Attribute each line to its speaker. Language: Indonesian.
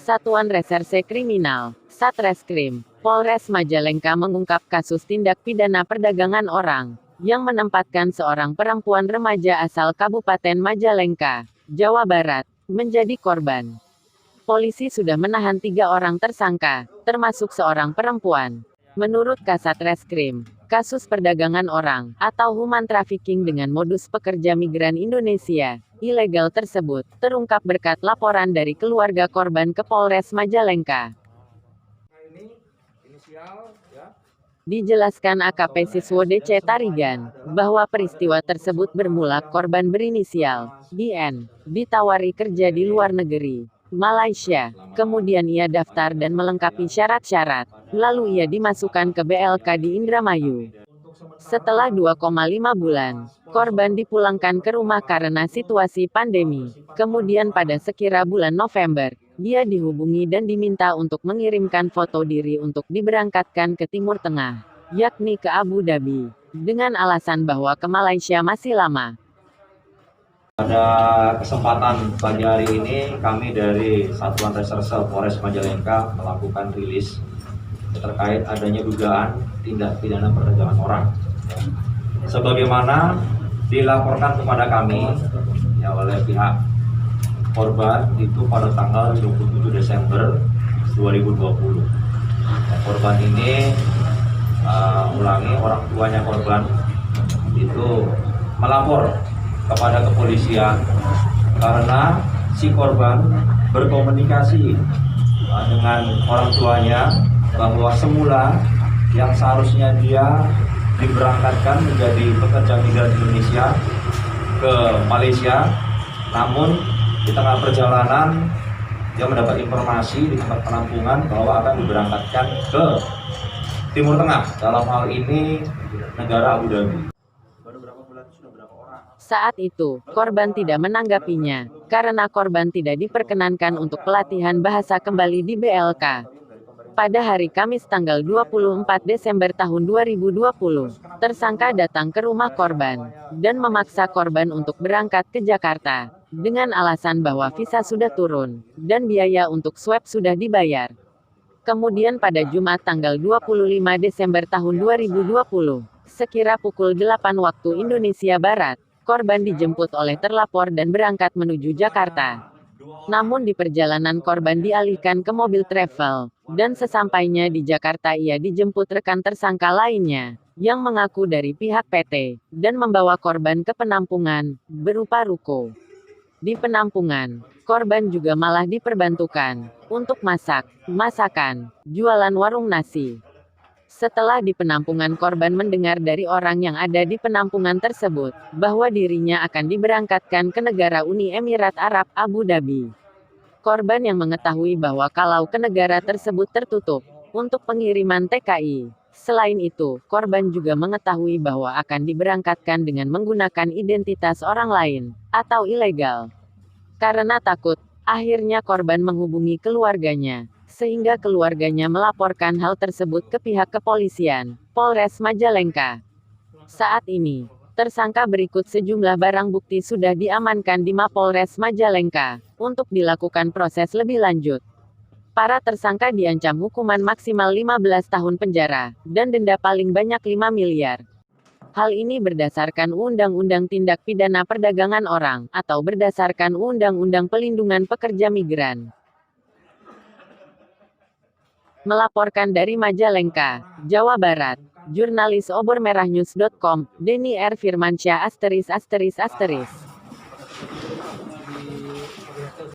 Speaker 1: Satuan Reserse Kriminal, Satreskrim, Polres Majalengka mengungkap kasus tindak pidana perdagangan orang, yang menempatkan seorang perempuan remaja asal Kabupaten Majalengka, Jawa Barat, menjadi korban. Polisi sudah menahan 3 orang tersangka, termasuk seorang perempuan. Menurut Kasat Reskrim, kasus perdagangan orang, atau human trafficking dengan modus pekerja migran Indonesia, ilegal tersebut, terungkap berkat laporan dari keluarga korban ke Polres Majalengka. Dijelaskan AKP Siswo DC Tarigan, bahwa peristiwa tersebut bermula korban berinisial DN, ditawari kerja di luar negeri, Malaysia. Kemudian ia daftar dan melengkapi syarat-syarat, lalu ia dimasukkan ke BLK di Indramayu. Setelah 2,5 bulan, korban dipulangkan ke rumah karena situasi pandemi. Kemudian pada sekira bulan November, dia dihubungi dan diminta untuk mengirimkan foto diri untuk diberangkatkan ke Timur Tengah, yakni ke Abu Dhabi, dengan alasan bahwa ke Malaysia masih lama.
Speaker 2: Pada kesempatan pagi hari ini, kami dari Satuan Reserse Polres Majalengka melakukan rilis terkait adanya dugaan tindak pidana perdagangan orang. Sebagaimana dilaporkan kepada kami ya oleh pihak korban itu pada tanggal 27 Desember 2020. Korban ini ulangi orang tuanya korban itu melapor kepada kepolisian karena si korban berkomunikasi dengan orang tuanya bahwa semula yang seharusnya dia diberangkatkan menjadi pekerja migran Indonesia ke Malaysia, namun di tengah perjalanan dia mendapat informasi di tempat penampungan bahwa akan diberangkatkan ke Timur Tengah, dalam hal ini negara Abu Dhabi.
Speaker 1: Saat itu, korban tidak menanggapinya, karena korban tidak diperkenankan untuk pelatihan bahasa kembali di BLK. Pada hari Kamis tanggal 24 Desember tahun 2020, tersangka datang ke rumah korban, dan memaksa korban untuk berangkat ke Jakarta, dengan alasan bahwa visa sudah turun, dan biaya untuk swab sudah dibayar. Kemudian pada Jumat tanggal 25 Desember tahun 2020, sekira pukul 8 waktu Indonesia Barat, korban dijemput oleh terlapor dan berangkat menuju Jakarta. Namun di perjalanan korban dialihkan ke mobil travel, dan sesampainya di Jakarta ia dijemput rekan tersangka lainnya, yang mengaku dari pihak PT, dan membawa korban ke penampungan, berupa ruko. Di penampungan, korban juga malah diperbantukan, untuk masakan, jualan warung nasi. Setelah di penampungan korban mendengar dari orang yang ada di penampungan tersebut, bahwa dirinya akan diberangkatkan ke negara Uni Emirat Arab Abu Dhabi. Korban yang mengetahui bahwa kalau ke negara tersebut tertutup, untuk pengiriman TKI. Selain itu, korban juga mengetahui bahwa akan diberangkatkan dengan menggunakan identitas orang lain, atau ilegal. Karena takut, akhirnya korban menghubungi keluarganya, sehingga keluarganya melaporkan hal tersebut ke pihak kepolisian, Polres Majalengka. Saat ini, tersangka berikut sejumlah barang bukti sudah diamankan di Mapolres Majalengka, untuk dilakukan proses lebih lanjut. Para tersangka diancam hukuman maksimal 15 tahun penjara, dan denda paling banyak 5 miliar. Hal ini berdasarkan Undang-Undang Tindak Pidana Perdagangan Orang, atau berdasarkan Undang-Undang Pelindungan Pekerja Migran. Melaporkan dari Majalengka, Jawa Barat, jurnalis obormerahnews.com, Denny R. Firmansyah *****.